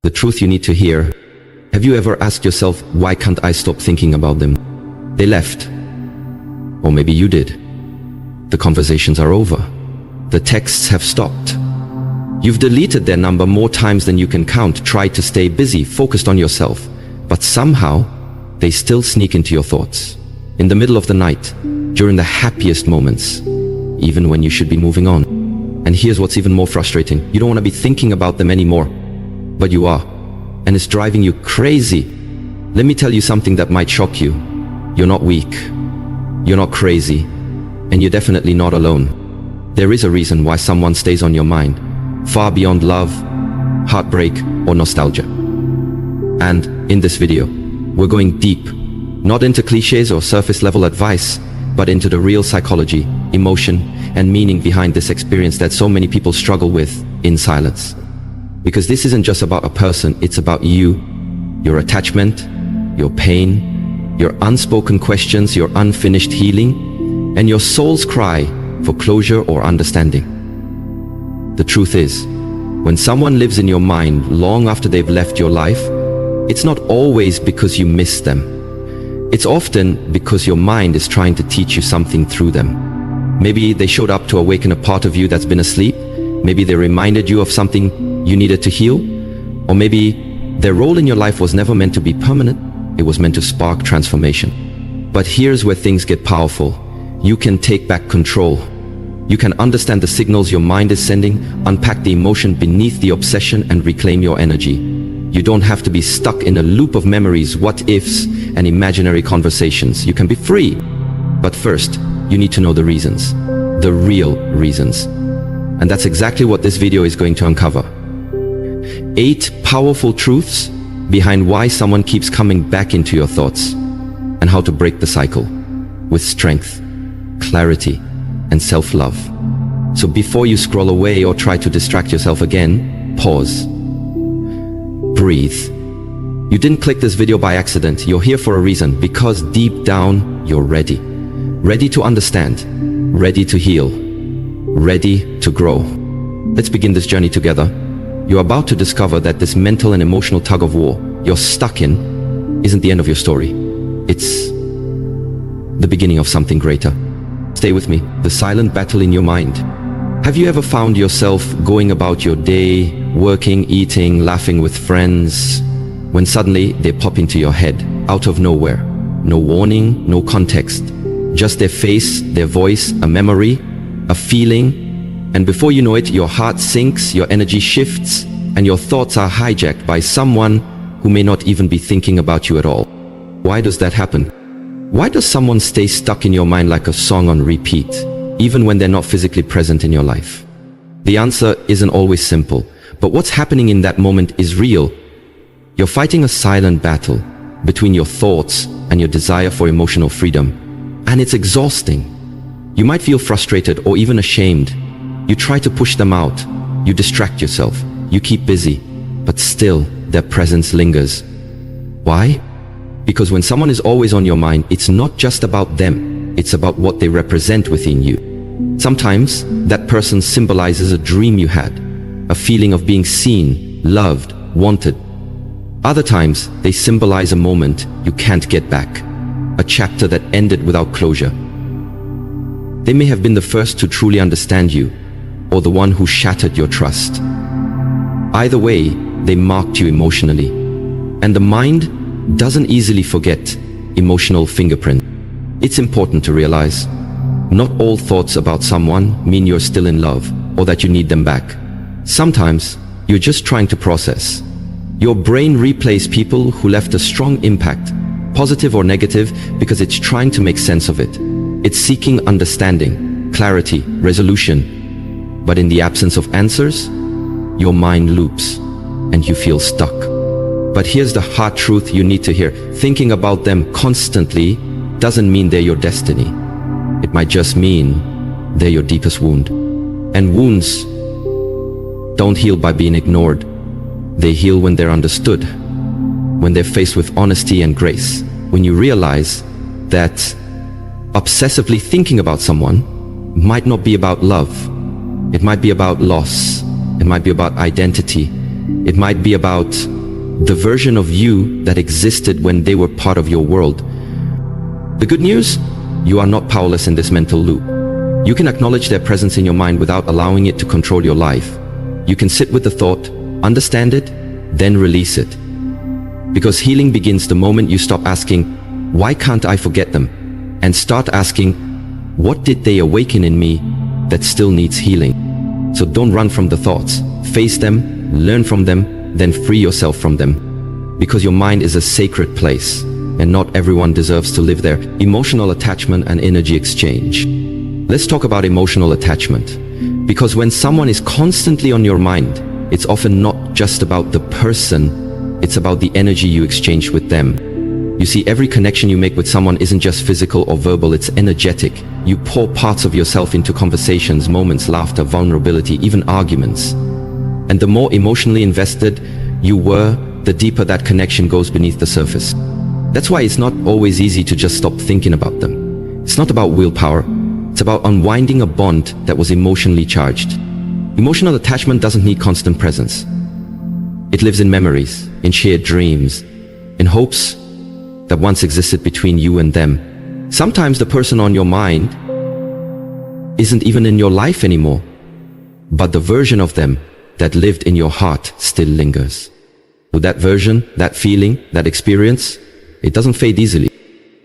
The truth you need to hear. Have you ever asked yourself, why can't I stop thinking about them? They left. Or maybe you did. The conversations are over. The texts have stopped. You've deleted their number more times than you can count, tried to stay busy, focused on yourself. But somehow, they still sneak into your thoughts. In the middle of the night, during the happiest moments, even when you should be moving on. And here's what's even more frustrating. You don't want to be thinking about them anymore. But you are. And it's driving you crazy. Let me tell you something that might shock you. You're not weak. You're not crazy. And you're definitely not alone. There is a reason why someone stays on your mind, far beyond love, heartbreak, or nostalgia. And in this video, we're going deep, not into cliches or surface level advice, but into the real psychology, emotion, and meaning behind this experience that so many people struggle with in silence. Because this isn't just about a person, it's about you, your attachment, your pain, your unspoken questions, your unfinished healing, and your soul's cry for closure or understanding. The truth is, when someone lives in your mind long after they've left your life, it's not always because you miss them. It's often because your mind is trying to teach you something through them. Maybe they showed up to awaken a part of you that's been asleep. Maybe they reminded you of something you needed to heal. Or maybe their role in your life was never meant to be permanent. It was meant to spark transformation. But here's where things get powerful. You can take back control. You can understand the signals your mind is sending, unpack the emotion beneath the obsession, and reclaim your energy. You don't have to be stuck in a loop of memories, what-ifs, and imaginary conversations. You can be free. But first, you need to know the reasons. The real reasons. And that's exactly what this video is going to uncover. 8 powerful truths behind why someone keeps coming back into your thoughts, and how to break the cycle with strength, clarity, and self-love. So before you scroll away or try to distract yourself again, pause. Breathe. You didn't click this video by accident. You're here for a reason, because deep down, you're ready. Ready to understand, ready to heal, ready to grow. Let's begin this journey together. You're about to discover that this mental and emotional tug of war you're stuck in isn't the end of your story. It's the beginning of something greater. Stay with me. The silent battle in your mind. Have you ever found yourself going about your day, working, eating, laughing with friends, when suddenly they pop into your head, out of nowhere? No warning, no context. Just their face, their voice, a memory, a feeling. And before you know it, your heart sinks, your energy shifts, and your thoughts are hijacked by someone who may not even be thinking about you at all. Why does that happen? Why does someone stay stuck in your mind like a song on repeat, even when they're not physically present in your life? The answer isn't always simple, but what's happening in that moment is real. You're fighting a silent battle between your thoughts and your desire for emotional freedom, and it's exhausting. You might feel frustrated or even ashamed. You try to push them out, you distract yourself, you keep busy, but still their presence lingers. Why? Because when someone is always on your mind, it's not just about them, it's about what they represent within you. Sometimes that person symbolizes a dream you had, a feeling of being seen, loved, wanted. Other times they symbolize a moment you can't get back, a chapter that ended without closure. They may have been the first to truly understand you, or the one who shattered your trust. Either way, they marked you emotionally. And the mind doesn't easily forget emotional fingerprint. It's important to realize, not all thoughts about someone mean you're still in love or that you need them back. Sometimes you're just trying to process. Your brain replays people who left a strong impact, positive or negative, because it's trying to make sense of it. It's seeking understanding, clarity, resolution. But in the absence of answers, your mind loops and you feel stuck. But here's the hard truth you need to hear. Thinking about them constantly doesn't mean they're your destiny. It might just mean they're your deepest wound. And wounds don't heal by being ignored. They heal when they're understood, when they're faced with honesty and grace. When you realize that obsessively thinking about someone might not be about love. It might be about loss. It might be about identity. It might be about the version of you that existed when they were part of your world. The good news? You are not powerless in this mental loop. You can acknowledge their presence in your mind without allowing it to control your life. You can sit with the thought, understand it, then release it. Because healing begins the moment you stop asking, why can't I forget them? And start asking, what did they awaken in me that still needs healing? So don't run from the thoughts. Face them, learn from them, then free yourself from them. Because your mind is a sacred place, and not everyone deserves to live there. Emotional attachment and energy exchange. Let's talk about emotional attachment. Because when someone is constantly on your mind, it's often not just about the person, it's about the energy you exchange with them. You see, every connection you make with someone isn't just physical or verbal, it's energetic. You pour parts of yourself into conversations, moments, laughter, vulnerability, even arguments. And the more emotionally invested you were, the deeper that connection goes beneath the surface. That's why it's not always easy to just stop thinking about them. It's not about willpower. It's about unwinding a bond that was emotionally charged. Emotional attachment doesn't need constant presence. It lives in memories, in shared dreams, in hopes that once existed between you and them. Sometimes the person on your mind isn't even in your life anymore, but the version of them that lived in your heart still lingers. With that version, that feeling, that experience, it doesn't fade easily,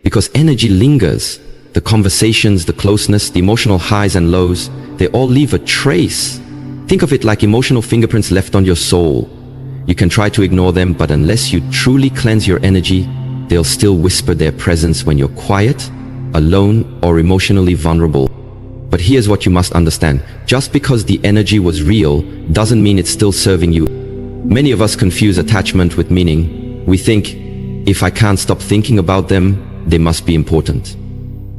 because energy lingers. The conversations, the closeness, the emotional highs and lows, they all leave a trace. Think of it like emotional fingerprints left on your soul. You can try to ignore them, but unless you truly cleanse your energy, they'll still whisper their presence when you're quiet, alone, or emotionally vulnerable. But here's what you must understand. Just because the energy was real doesn't mean it's still serving you. Many of us confuse attachment with meaning. We think, if I can't stop thinking about them, they must be important.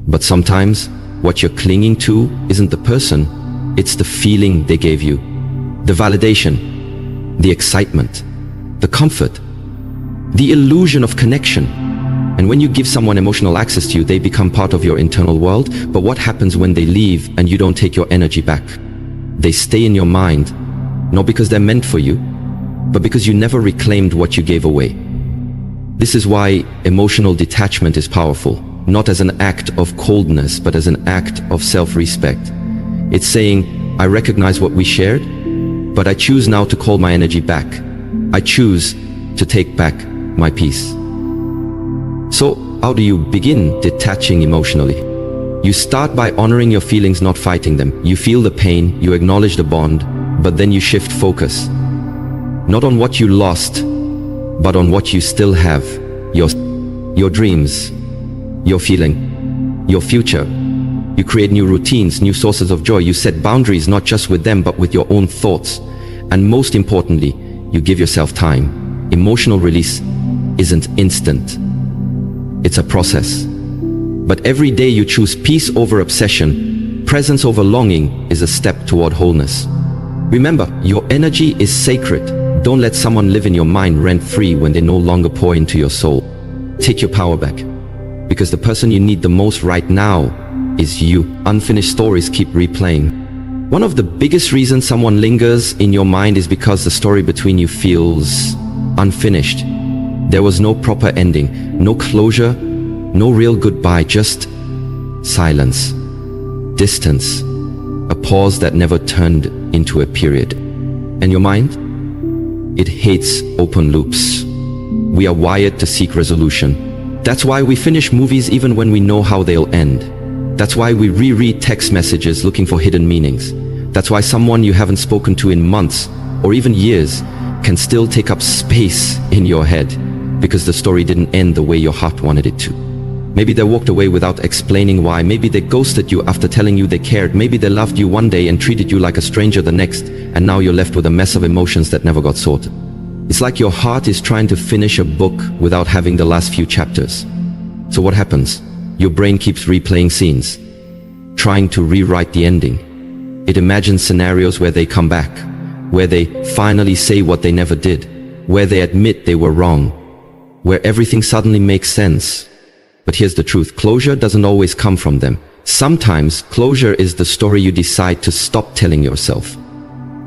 But sometimes, what you're clinging to isn't the person, it's the feeling they gave you. The validation, the excitement, the comfort, the illusion of connection. And when you give someone emotional access to you, they become part of your internal world. But what happens when they leave and you don't take your energy back? They stay in your mind, not because they're meant for you, but because you never reclaimed what you gave away. This is why emotional detachment is powerful. Not as an act of coldness, but as an act of self-respect. It's saying, I recognize what we shared, but I choose now to call my energy back. I choose to take back my peace. So, how do you begin detaching emotionally? You start by honoring your feelings, not fighting them. You feel the pain, you acknowledge the bond, but then you shift focus. Not on what you lost, but on what you still have. Your dreams, your feeling, your future. You create new routines, new sources of joy. You set boundaries not just with them, but with your own thoughts. And most importantly, you give yourself time. Emotional release isn't instant. It's a process. But every day you choose peace over obsession, presence over longing is a step toward wholeness. Remember, your energy is sacred. Don't let someone live in your mind rent-free when they no longer pour into your soul. Take your power back. Because the person you need the most right now is you. Unfinished stories keep replaying. One of the biggest reasons someone lingers in your mind is because the story between you feels unfinished. There was no proper ending, no closure, no real goodbye, just silence, distance, a pause that never turned into a period. And your mind? It hates open loops. We are wired to seek resolution. That's why we finish movies even when we know how they'll end. That's why we reread text messages looking for hidden meanings. That's why someone you haven't spoken to in months or even years can still take up space in your head, because the story didn't end the way your heart wanted it to. Maybe they walked away without explaining why. Maybe they ghosted you after telling you they cared. Maybe they loved you one day and treated you like a stranger the next, and now you're left with a mess of emotions that never got sorted. It's like your heart is trying to finish a book without having the last few chapters. So what happens? Your brain keeps replaying scenes, trying to rewrite the ending. It imagines scenarios where they come back, where they finally say what they never did, where they admit they were wrong, where everything suddenly makes sense. But here's the truth, closure doesn't always come from them. Sometimes closure is the story you decide to stop telling yourself.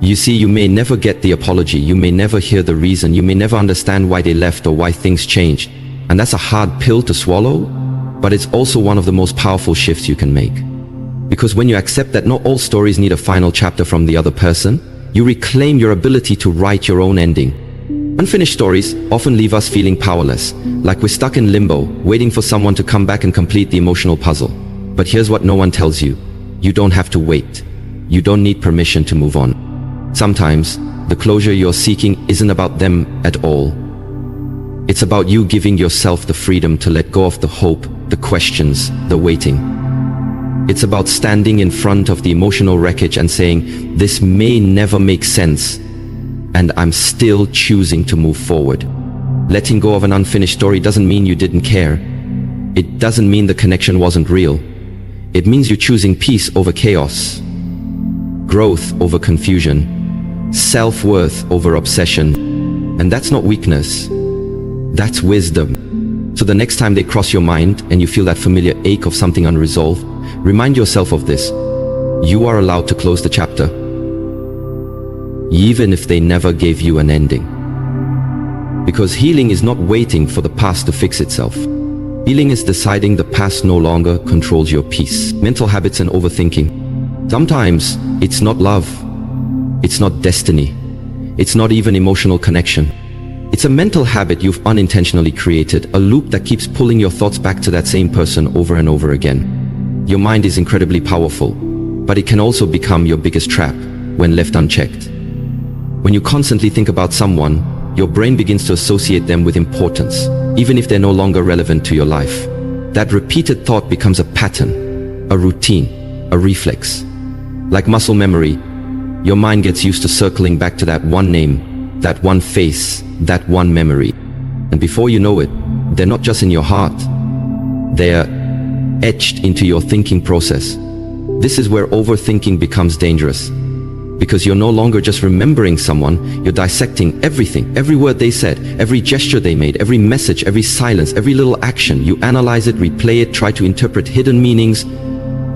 You see, you may never get the apology, you may never hear the reason, you may never understand why they left or why things changed. And that's a hard pill to swallow, but it's also one of the most powerful shifts you can make. Because when you accept that not all stories need a final chapter from the other person, you reclaim your ability to write your own ending. Unfinished stories often leave us feeling powerless, like we're stuck in limbo, waiting for someone to come back and complete the emotional puzzle. But here's what no one tells you. You don't have to wait. You don't need permission to move on. Sometimes, the closure you're seeking isn't about them at all. It's about you giving yourself the freedom to let go of the hope, the questions, the waiting. It's about standing in front of the emotional wreckage and saying, this may never make sense, and I'm still choosing to move forward. Letting go of an unfinished story doesn't mean you didn't care. It doesn't mean the connection wasn't real. It means you're choosing peace over chaos, growth over confusion, self-worth over obsession. And that's not weakness. That's wisdom. So the next time they cross your mind and you feel that familiar ache of something unresolved, remind yourself of this. You are allowed to close the chapter, even if they never gave you an ending. Because healing is not waiting for the past to fix itself. Healing is deciding the past no longer controls your peace. Mental habits and overthinking. Sometimes it's not love. It's not destiny. It's not even emotional connection. It's a mental habit you've unintentionally created, a loop that keeps pulling your thoughts back to that same person over and over again. Your mind is incredibly powerful, but it can also become your biggest trap when left unchecked. When you constantly think about someone, your brain begins to associate them with importance, even if they're no longer relevant to your life. That repeated thought becomes a pattern, a routine, a reflex. Like muscle memory, your mind gets used to circling back to that one name, that one face, that one memory. And before you know it, they're not just in your heart, they're etched into your thinking process. This is where overthinking becomes dangerous. Because you're no longer just remembering someone, you're dissecting everything, every word they said, every gesture they made, every message, every silence, every little action. You analyze it, replay it, try to interpret hidden meanings.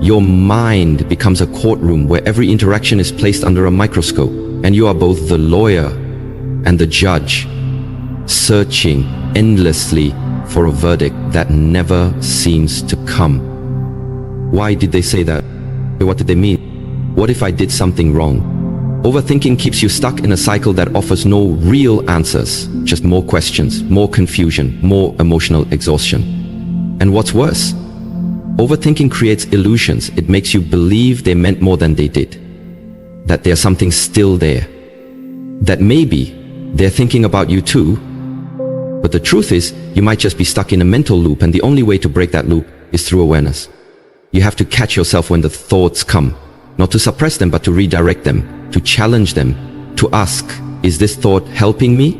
Your mind becomes a courtroom where every interaction is placed under a microscope, and you are both the lawyer and the judge, searching endlessly for a verdict that never seems to come. Why did they say that? What did they mean? What if I did something wrong? Overthinking keeps you stuck in a cycle that offers no real answers, just more questions, more confusion, more emotional exhaustion. And what's worse, overthinking creates illusions. It makes you believe they meant more than they did, that there's something still there, that maybe they're thinking about you too. But the truth is, you might just be stuck in a mental loop, and the only way to break that loop is through awareness. You have to catch yourself when the thoughts come, not to suppress them, but to redirect them, to challenge them, to ask, is this thought helping me?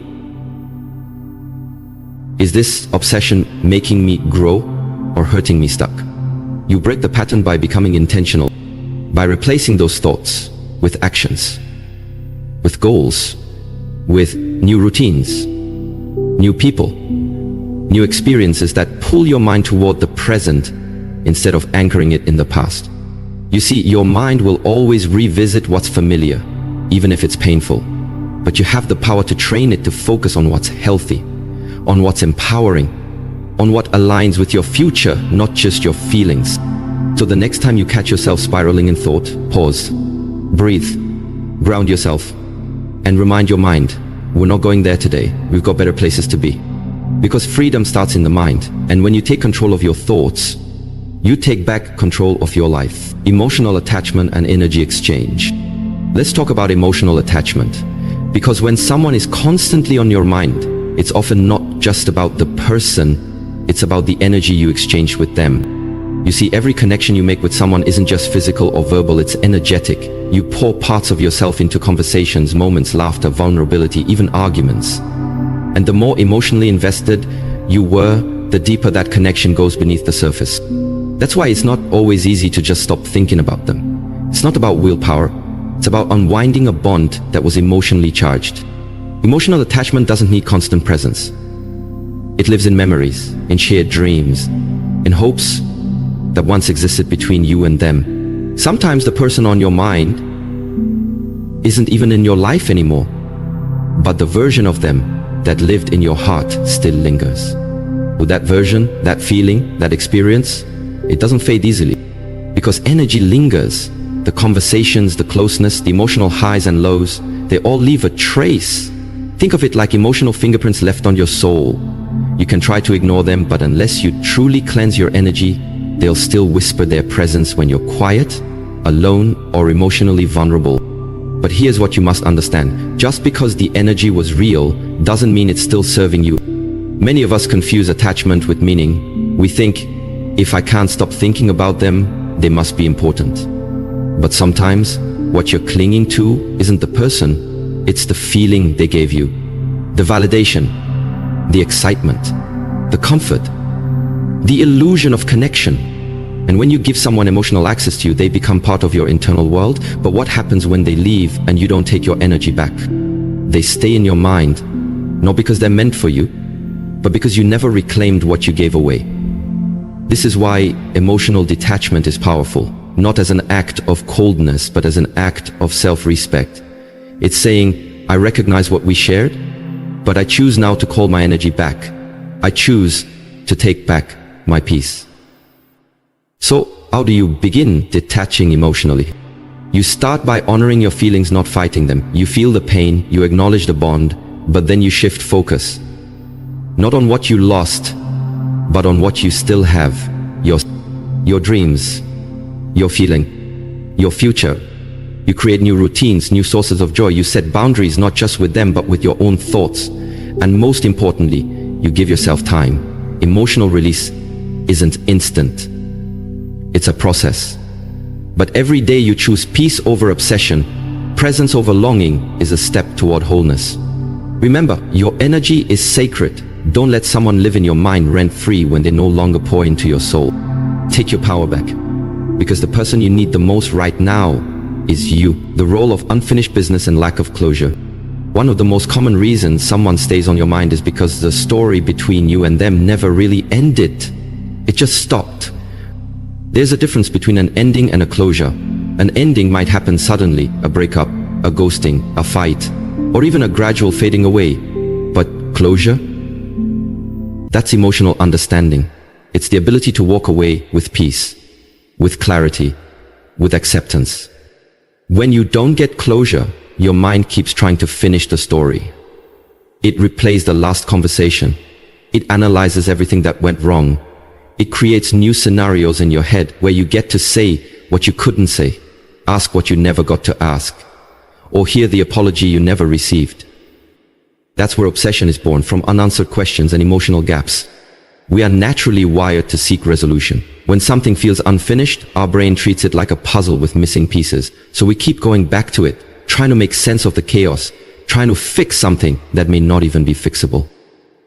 Is this obsession making me grow or hurting me stuck? You break the pattern by becoming intentional, by replacing those thoughts with actions, with goals, with new routines, new people, new experiences that pull your mind toward the present instead of anchoring it in the past. You see, your mind will always revisit what's familiar, even if it's painful. But you have the power to train it to focus on what's healthy, on what's empowering, on what aligns with your future, not just your feelings. So the next time you catch yourself spiraling in thought, pause, breathe, ground yourself, and remind your mind, we're not going there today. We've got better places to be. Because freedom starts in the mind. And when you take control of your thoughts, you take back control of your life. Emotional attachment and energy exchange. Let's talk about emotional attachment. Because when someone is constantly on your mind, it's often not just about the person, it's about the energy you exchange with them. You see, every connection you make with someone isn't just physical or verbal, it's energetic. You pour parts of yourself into conversations, moments, laughter, vulnerability, even arguments. And the more emotionally invested you were, the deeper that connection goes beneath the surface. That's why it's not always easy to just stop thinking about them. It's not about willpower. It's about unwinding a bond that was emotionally charged. Emotional attachment doesn't need constant presence. It lives in memories, in shared dreams, in hopes that once existed between you and them. Sometimes the person on your mind isn't even in your life anymore, but the version of them that lived in your heart still lingers. With that version, that feeling, that experience, it doesn't fade easily, because energy lingers. The conversations, the closeness, the emotional highs and lows, they all leave a trace. Think of it like emotional fingerprints left on your soul. You can try to ignore them, but unless you truly cleanse your energy, they'll still whisper their presence when you're quiet, alone, or emotionally vulnerable. But here's what you must understand. Just because the energy was real doesn't mean it's still serving you. Many of us confuse attachment with meaning. We think, if I can't stop thinking about them, they must be important. But sometimes, what you're clinging to isn't the person, it's the feeling they gave you. The validation, the excitement, the comfort, the illusion of connection. And when you give someone emotional access to you, they become part of your internal world. But what happens when they leave and you don't take your energy back? They stay in your mind, not because they're meant for you, but because you never reclaimed what you gave away. This is why emotional detachment is powerful. Not as an act of coldness, but as an act of self-respect. It's saying, I recognize what we shared, but I choose now to call my energy back. I choose to take back my peace. So, how do you begin detaching emotionally? You start by honoring your feelings, not fighting them. You feel the pain, you acknowledge the bond, but then you shift focus. Not on what you lost, but on what you still have. Your dreams, your feeling, your future. You create new routines, new sources of joy. You set boundaries, not just with them, but with your own thoughts. And most importantly, you give yourself time. Emotional release isn't instant. It's a process. But every day you choose peace over obsession, presence over longing is a step toward wholeness. Remember, your energy is sacred. Don't let someone live in your mind rent-free when they no longer pour into your soul. Take your power back. Because the person you need the most right now is you. The role of unfinished business and lack of closure. One of the most common reasons someone stays on your mind is because the story between you and them never really ended. It just stopped. There's a difference between an ending and a closure. An ending might happen suddenly, a breakup, a ghosting, a fight, or even a gradual fading away. But closure? That's emotional understanding. It's the ability to walk away with peace, with clarity, with acceptance. When you don't get closure, your mind keeps trying to finish the story. It replays the last conversation. It analyzes everything that went wrong. It creates new scenarios in your head where you get to say what you couldn't say, ask what you never got to ask, or hear the apology you never received. That's where obsession is born, from unanswered questions and emotional gaps. We are naturally wired to seek resolution. When something feels unfinished, our brain treats it like a puzzle with missing pieces. So we keep going back to it, trying to make sense of the chaos, trying to fix something that may not even be fixable.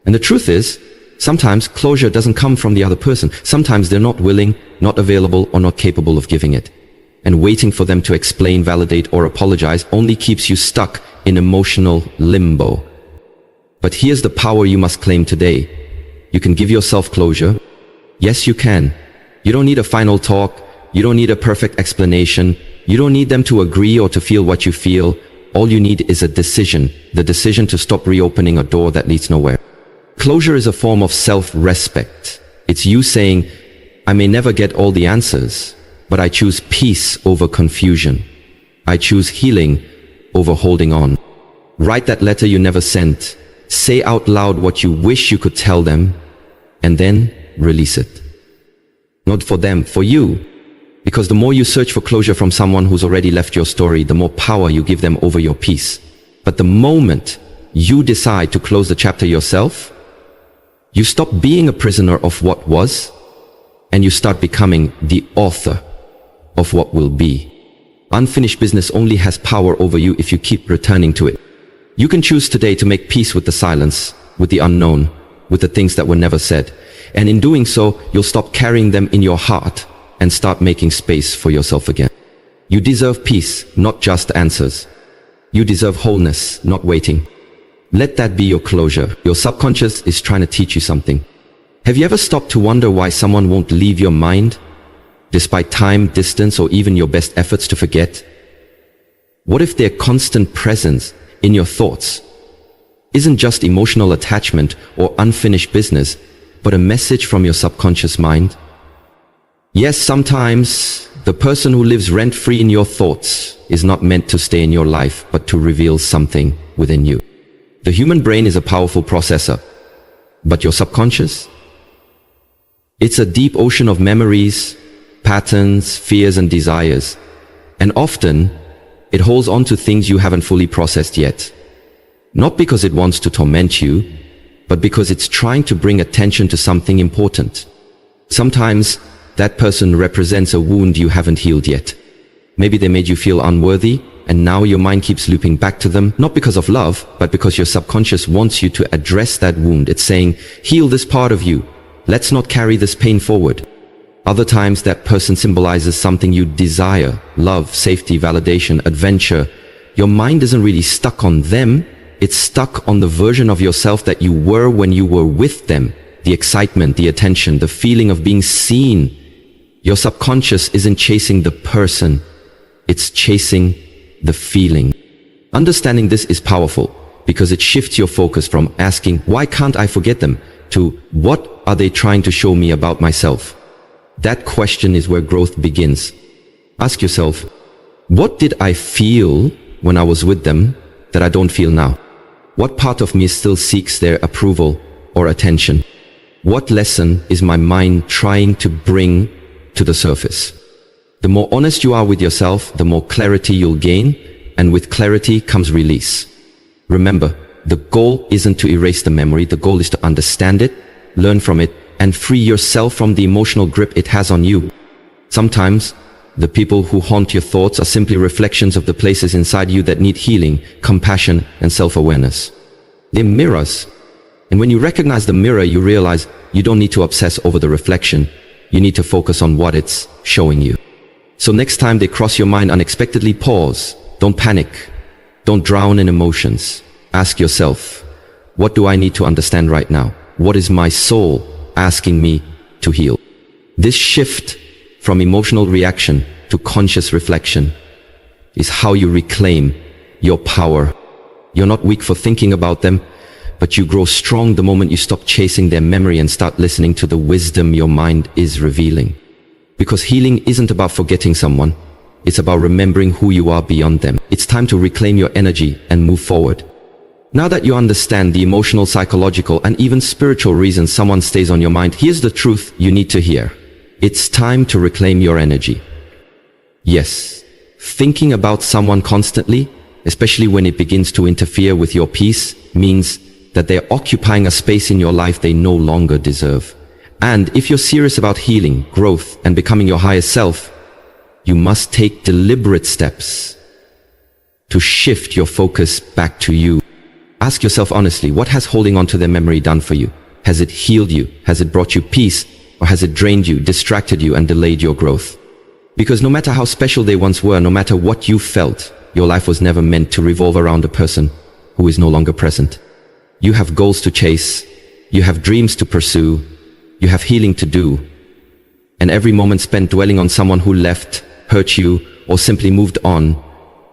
And the truth is, sometimes closure doesn't come from the other person. Sometimes they're not willing, not available, or not capable of giving it. And waiting for them to explain, validate, or apologize only keeps you stuck in emotional limbo. But here's the power you must claim today. You can give yourself closure. Yes, you can. You don't need a final talk. You don't need a perfect explanation. You don't need them to agree or to feel what you feel. All you need is a decision, the decision to stop reopening a door that leads nowhere. Closure is a form of self-respect. It's you saying, I may never get all the answers, but I choose peace over confusion. I choose healing over holding on. Write that letter you never sent. Say out loud what you wish you could tell them, and then release it. Not for them, for you. Because the more you search for closure from someone who's already left your story, the more power you give them over your peace. But the moment you decide to close the chapter yourself, you stop being a prisoner of what was, and you start becoming the author of what will be. Unfinished business only has power over you if you keep returning to it. You can choose today to make peace with the silence, with the unknown, with the things that were never said. And in doing so, you'll stop carrying them in your heart and start making space for yourself again. You deserve peace, not just answers. You deserve wholeness, not waiting. Let that be your closure. Your subconscious is trying to teach you something. Have you ever stopped to wonder why someone won't leave your mind, despite time, distance, or even your best efforts to forget? What if their constant presence in your thoughts isn't just emotional attachment or unfinished business, but a message from your subconscious mind? Yes, sometimes the person who lives rent-free in your thoughts is not meant to stay in your life, but to reveal something within you. The human brain is a powerful processor, but your subconscious? It's a deep ocean of memories, patterns, fears, and desires. And often, it holds on to things you haven't fully processed yet. Not because it wants to torment you, but because it's trying to bring attention to something important. Sometimes, that person represents a wound you haven't healed yet. Maybe they made you feel unworthy, and now your mind keeps looping back to them, not because of love, but because your subconscious wants you to address that wound. It's saying, heal this part of you. Let's not carry this pain forward. Other times that person symbolizes something you desire: love, safety, validation, adventure. Your mind isn't really stuck on them. It's stuck on the version of yourself that you were when you were with them. The excitement, the attention, the feeling of being seen. Your subconscious isn't chasing the person. It's chasing the feeling. Understanding this is powerful because it shifts your focus from asking, why can't I forget them, to what are they trying to show me about myself? That question is where growth begins. Ask yourself, what did I feel when I was with them that I don't feel now? What part of me still seeks their approval or attention? What lesson is my mind trying to bring to the surface? The more honest you are with yourself, the more clarity you'll gain, and with clarity comes release. Remember, the goal isn't to erase the memory. The goal is to understand it, learn from it, and free yourself from the emotional grip it has on you. Sometimes, the people who haunt your thoughts are simply reflections of the places inside you that need healing, compassion, and self-awareness. They're mirrors. And when you recognize the mirror, you realize you don't need to obsess over the reflection. You need to focus on what it's showing you. So next time they cross your mind unexpectedly, pause. Don't panic. Don't drown in emotions. Ask yourself, what do I need to understand right now? What is my soul asking me to heal? This shift from emotional reaction to conscious reflection is how you reclaim your power. You're not weak for thinking about them, but you grow strong the moment you stop chasing their memory and start listening to the wisdom your mind is revealing. Because healing isn't about forgetting someone, it's about remembering who you are beyond them. It's time to reclaim your energy and move forward. Now that you understand the emotional, psychological, and even spiritual reasons someone stays on your mind, here's the truth you need to hear. It's time to reclaim your energy. Yes, thinking about someone constantly, especially when it begins to interfere with your peace, means that they're occupying a space in your life they no longer deserve. And if you're serious about healing, growth, and becoming your highest self, you must take deliberate steps to shift your focus back to you. Ask yourself honestly, what has holding on to their memory done for you? Has it healed you? Has it brought you peace? Or has it drained you, distracted you, and delayed your growth? Because no matter how special they once were, no matter what you felt, your life was never meant to revolve around a person who is no longer present. You have goals to chase. You have dreams to pursue. You have healing to do. And every moment spent dwelling on someone who left, hurt you, or simply moved on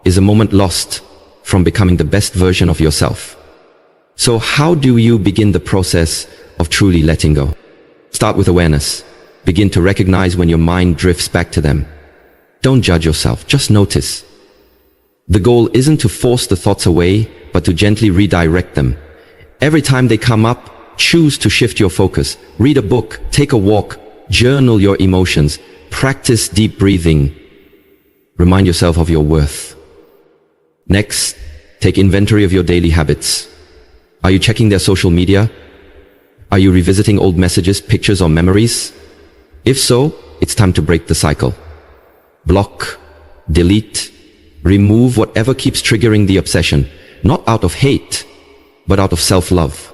is a moment lost from becoming the best version of yourself. So how do you begin the process of truly letting go? Start with awareness. Begin to recognize when your mind drifts back to them. Don't judge yourself, just notice. The goal isn't to force the thoughts away, but to gently redirect them. Every time they come up, choose to shift your focus. Read a book, take a walk, journal your emotions, practice deep breathing. Remind yourself of your worth. Next, take inventory of your daily habits. Are you checking their social media? Are you revisiting old messages, pictures, or memories? If so, it's time to break the cycle. Block, delete, remove whatever keeps triggering the obsession, not out of hate, but out of self-love.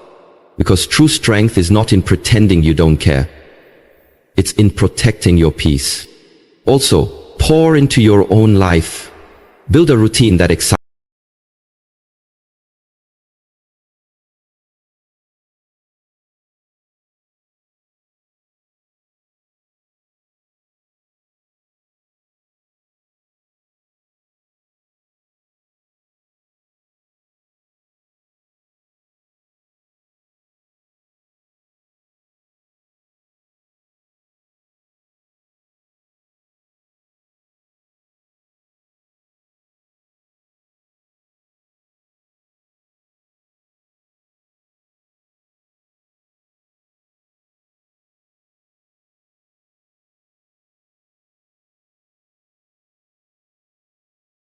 Because true strength is not in pretending you don't care. It's in protecting your peace. Also, pour into your own life. Build a routine that excites